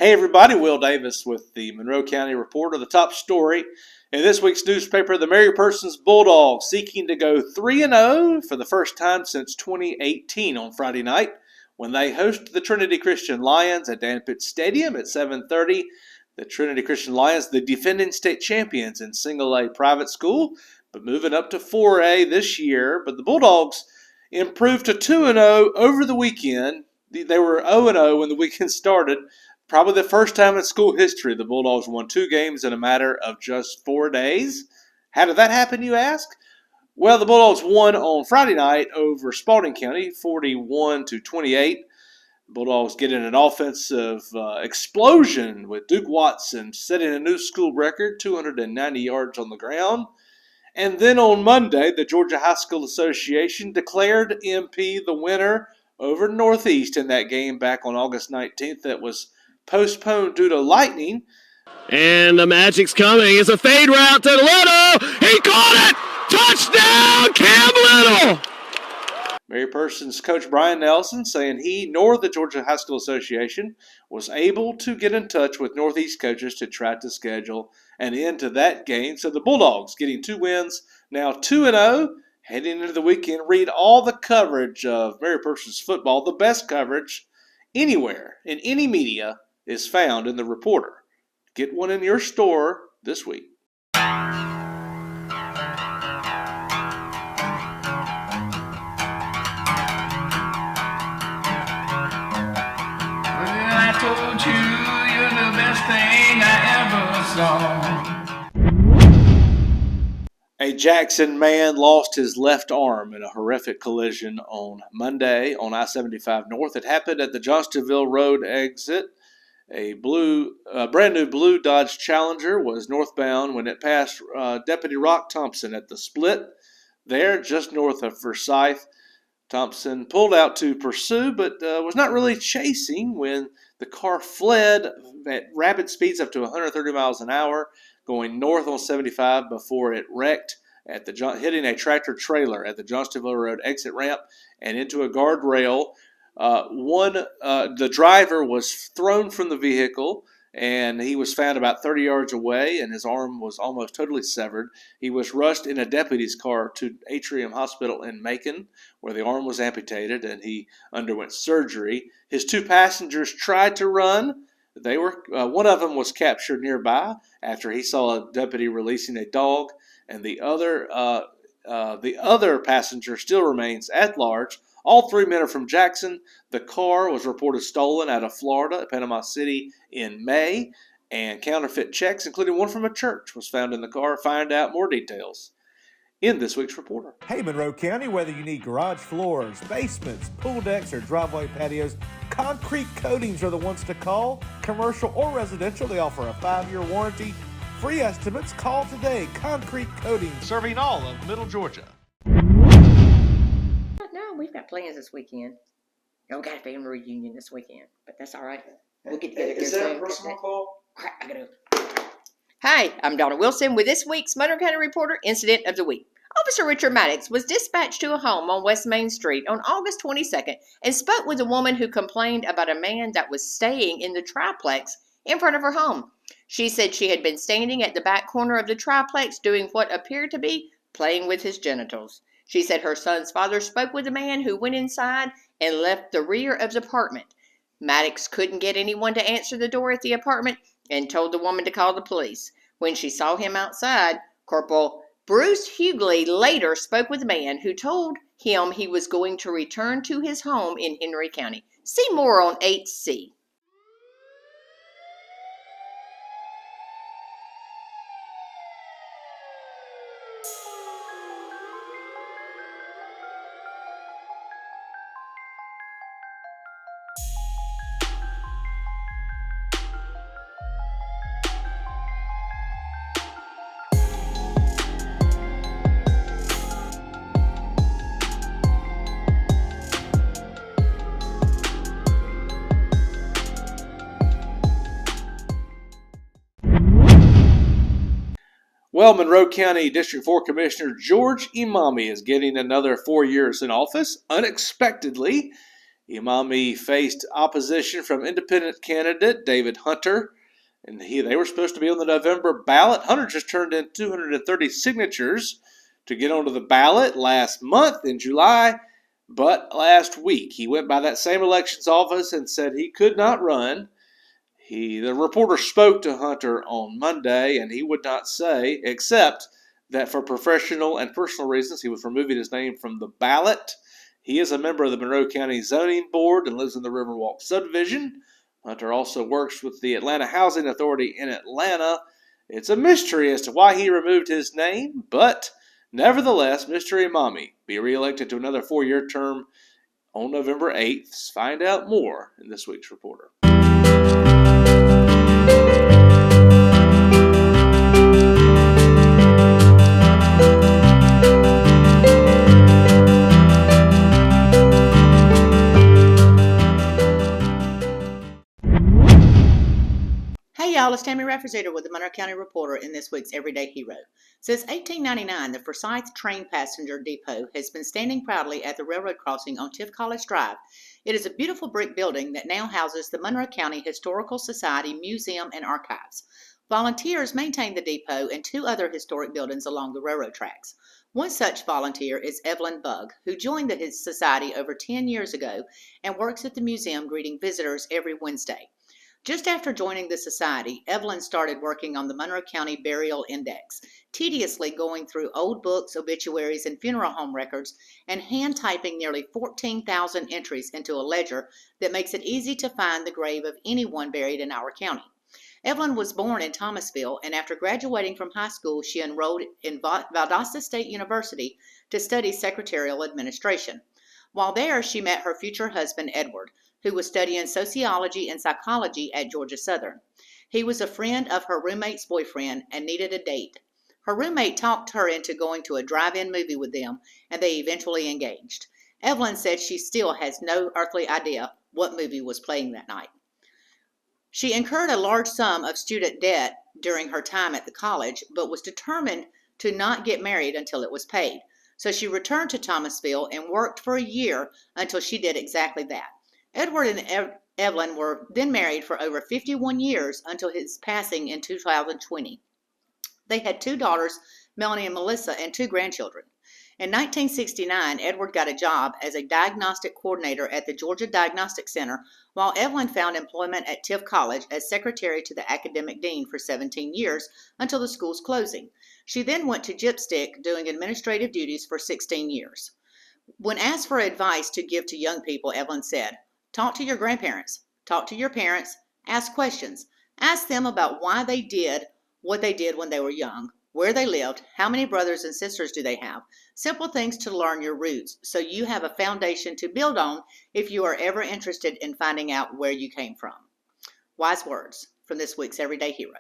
Hey everybody, Will Davis with the Monroe County Reporter. The top story in this week's newspaper, the Mary Persons Bulldogs seeking to go 3-0 for the first time since 2018 on Friday night when they host the Trinity Christian Lions at Dan Pitt Stadium at 7:30. The Trinity Christian Lions, the defending state champions in single A private school, but moving up to 4A this year. But the Bulldogs improved to 2-0 over the weekend. They were 0-0 when the weekend started. Probably the first time in school history the Bulldogs won 2 games in a matter of just 4 days. How did that happen, you ask? Well, the Bulldogs won on Friday night over Spalding County, 41-28. The Bulldogs getting an offensive explosion with Duke Watson setting a new school record, 290 yards on the ground. And then on Monday, the Georgia High School Association declared MP the winner over Northeast in that game back on August 19th that was postponed due to lightning. And the magic's coming. It's a fade route to Little. He caught it! Touchdown, Cam Little! Mary Persons coach Brian Nelson saying he nor the Georgia High School Association was able to get in touch with Northeast coaches to try to schedule an end to that game. So the Bulldogs getting 2 wins, now 2-0, heading into the weekend. Read all the coverage of Mary Persons football. The best coverage anywhere in any media is found in the Reporter. Get one in your store this week. I told you you're the best thing I ever saw. A Jackson man lost his left arm in a horrific collision on Monday on I-75 North. It happened at the Johnstonville Road exit. A brand new blue Dodge Challenger was northbound when it passed Deputy Rock Thompson at the split there just north of Forsyth. Thompson pulled out to pursue, but was not really chasing when the car fled at rapid speeds up to 130 miles an hour, going north on 75 before it wrecked at hitting a tractor trailer at the Johnstonville Road exit ramp and into a guardrail. The driver was thrown from the vehicle, and he was found about 30 yards away, and his arm was almost totally severed. He was rushed in a deputy's car to Atrium Hospital in Macon, where the arm was amputated, and he underwent surgery. His 2 passengers tried to run. One of them was captured nearby after he saw a deputy releasing a dog, and the other passenger still remains at large. All 3 men are from Jackson. The car was reported stolen out of Florida at Panama City in May, and counterfeit checks, including one from a church, was found in the car. Find out more details in this week's Reporter. Hey, Monroe County, whether you need garage floors, basements, pool decks, or driveway patios, Concrete Coatings are the ones to call. Commercial or residential, they offer a 5-year warranty. Free estimates, call today. Concrete Coatings, serving all of Middle Georgia. No, we've got plans this weekend. Got a family reunion this weekend, but that's all right. We'll get together. Is that a personal call? All right, I gotta. Hi, I'm Donna Wilson with this week's Monroe County Reporter Incident of the Week. Officer Richard Maddox was dispatched to a home on West Main Street on August 22nd and spoke with a woman who complained about a man that was staying in the triplex in front of her home. She said she had been standing at the back corner of the triplex doing what appeared to be playing with his genitals. She said her son's father spoke with a man who went inside and left the rear of the apartment. Maddox couldn't get anyone to answer the door at the apartment and told the woman to call the police. When she saw him outside, Corporal Bruce Hughley later spoke with a man who told him he was going to return to his home in Henry County. See more on 8C. Well, Monroe County District 4 Commissioner George Imami is getting another 4 years in office, unexpectedly. Imami faced opposition from independent candidate David Hunter, and they were supposed to be on the November ballot. Hunter just turned in 230 signatures to get onto the ballot last month in July, but last week he went by that same elections office and said he could not run. The reporter spoke to Hunter on Monday, and he would not say, except that for professional and personal reasons, he was removing his name from the ballot. He is a member of the Monroe County Zoning Board and lives in the Riverwalk subdivision. Hunter also works with the Atlanta Housing Authority in Atlanta. It's a mystery as to why he removed his name, but nevertheless, Mr. Imami be reelected to another 4-year term on November 8th. Find out more in this week's Reporter. Hey y'all, it's Tammy Refrigerator with the Monroe County Reporter in this week's Everyday Hero. Since 1899, the Forsyth Train Passenger Depot has been standing proudly at the railroad crossing on Tiff College Drive. It is a beautiful brick building that now houses the Monroe County Historical Society Museum and Archives. Volunteers maintain the depot and 2 other historic buildings along the railroad tracks. One such volunteer is Evelyn Bugg, who joined the society over 10 years ago and works at the museum greeting visitors every Wednesday. Just after joining the society, Evelyn started working on the Monroe County Burial Index, tediously going through old books, obituaries, and funeral home records, and hand-typing nearly 14,000 entries into a ledger that makes it easy to find the grave of anyone buried in our county. Evelyn was born in Thomasville, and after graduating from high school, she enrolled in Valdosta State University to study secretarial administration. While there, she met her future husband, Edward, who was studying sociology and psychology at Georgia Southern. He was a friend of her roommate's boyfriend and needed a date. Her roommate talked her into going to a drive-in movie with them, and they eventually engaged. Evelyn said she still has no earthly idea what movie was playing that night. She incurred a large sum of student debt during her time at the college, but was determined to not get married until it was paid. So she returned to Thomasville and worked for a year until she did exactly that. Edward and Evelyn were then married for over 51 years until his passing in 2020. They had 2 daughters, Melanie and Melissa, and 2 grandchildren. In 1969, Edward got a job as a diagnostic coordinator at the Georgia Diagnostic Center, while Evelyn found employment at Tiff College as secretary to the academic dean for 17 years until the school's closing. She then went to Gypstick doing administrative duties for 16 years. When asked for advice to give to young people, Evelyn said, "Talk to your grandparents, talk to your parents, ask questions. Ask them about why they did what they did when they were young, where they lived, how many brothers and sisters do they have. Simple things to learn your roots so you have a foundation to build on if you are ever interested in finding out where you came from." Wise words from this week's Everyday Hero.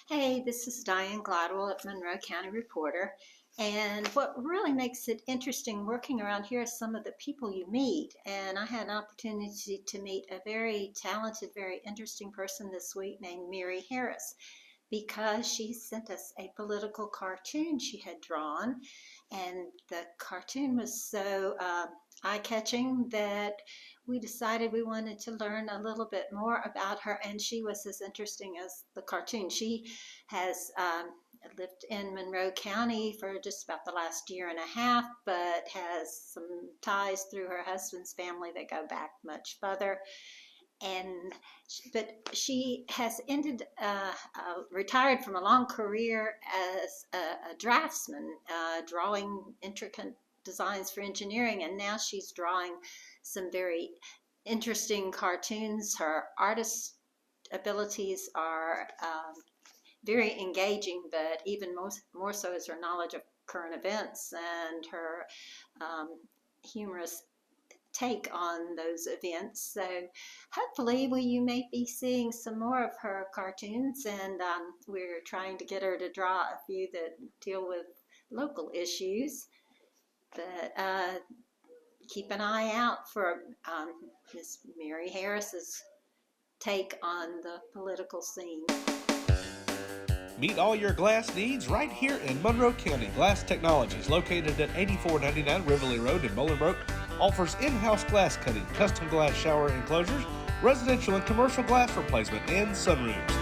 Hey, this is Diane Gladwell at Monroe County Reporter, and what really makes it interesting working around here is some of the people you meet, and I had an opportunity to meet a very talented, very interesting person this week named Mary Harris, because she sent us a political cartoon she had drawn, and the cartoon was so eye-catching that we decided we wanted to learn a little bit more about her, and she was as interesting as the cartoon. She has lived in Monroe County for just about the last year and a half, but has some ties through her husband's family that go back much further. But she has retired from a long career as a draftsman, drawing intricate designs for engineering, and now she's drawing some very interesting cartoons. Her artist abilities are very engaging, but even more so is her knowledge of current events and her humorous take on those events. So hopefully you may be seeing some more of her cartoons, and we're trying to get her to draw a few that deal with local issues. But keep an eye out for Miss Mary Harris's take on the political scene. Meet all your glass needs right here in Monroe County. Glass Technologies, located at 8499 Rivoli Road in Bolingbrook, offers in-house glass cutting, custom glass shower enclosures, residential and commercial glass replacement, and sunroofs.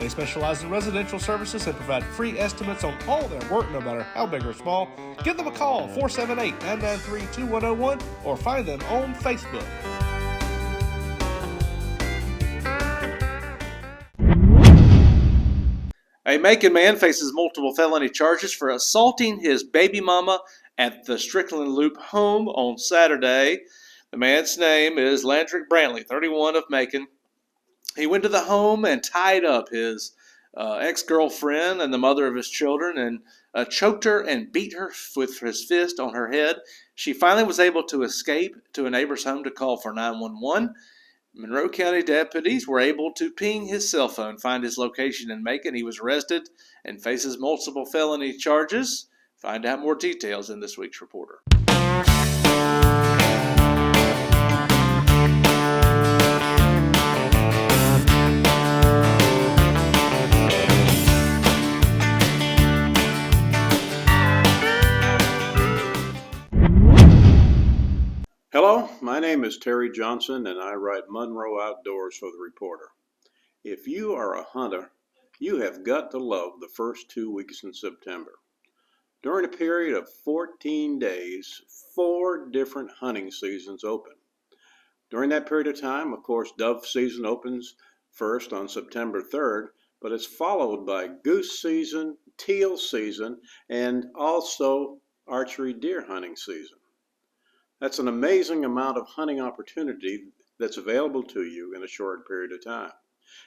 They specialize in residential services and provide free estimates on all their work, no matter how big or small. Give them a call, 478-993-2101, or find them on Facebook. A Macon man faces multiple felony charges for assaulting his baby mama at the Strickland Loop home on Saturday. The man's name is Landrick Brantley, 31, of Macon. He went to the home and tied up his ex-girlfriend and the mother of his children and choked her and beat her with his fist on her head. She finally was able to escape to a neighbor's home to call for 911. Monroe County deputies were able to ping his cell phone, find his location in Macon. He was arrested and faces multiple felony charges. Find out more details in this week's Reporter. Hello, my name is Terry Johnson and I write Monroe Outdoors for the Reporter. If you are a hunter, you have got to love the first 2 weeks in September. During a period of 14 days, 4 different hunting seasons open. During that period of time, of course, dove season opens first on September 3rd, but it's followed by goose season, teal season, and also archery deer hunting season. That's an amazing amount of hunting opportunity that's available to you in a short period of time.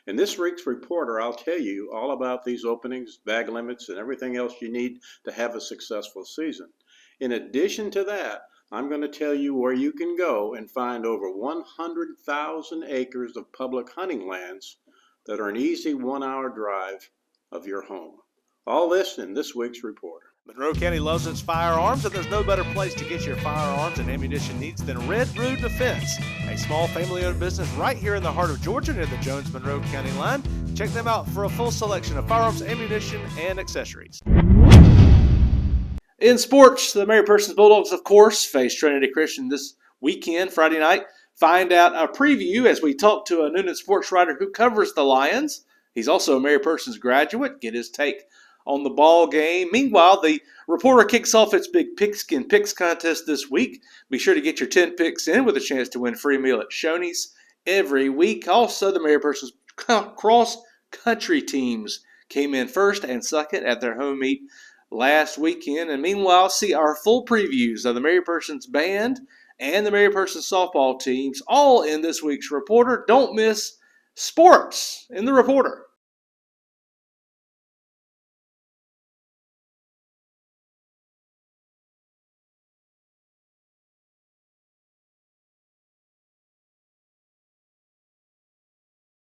In this week's Reporter, I'll tell you all about these openings, bag limits, and everything else you need to have a successful season. In addition to that, I'm going to tell you where you can go and find over 100,000 acres of public hunting lands that are an easy 1-hour drive of your home. All this in this week's Reporter. Monroe County loves its firearms, and there's no better place to get your firearms and ammunition needs than Red Root Defense, a small family-owned business right here in the heart of Georgia near the Jones-Monroe County line. Check them out for a full selection of firearms, ammunition, and accessories. In sports, the Mary Persons Bulldogs, of course, face Trinity Christian this weekend, Friday night. Find out a preview as we talk to a Noonan sports writer who covers the Lions. He's also a Mary Persons graduate. Get his take on the ball game. Meanwhile, the Reporter kicks off its big Pigskin Picks contest this week. Be sure to get your 10 picks in with a chance to win a free meal at Shoney's every week. Also, the Mary Persons cross-country teams came in first and second at their home meet last weekend. And meanwhile, see our full previews of the Mary Persons band and the Mary Persons softball teams all in this week's Reporter. Don't miss sports in the Reporter.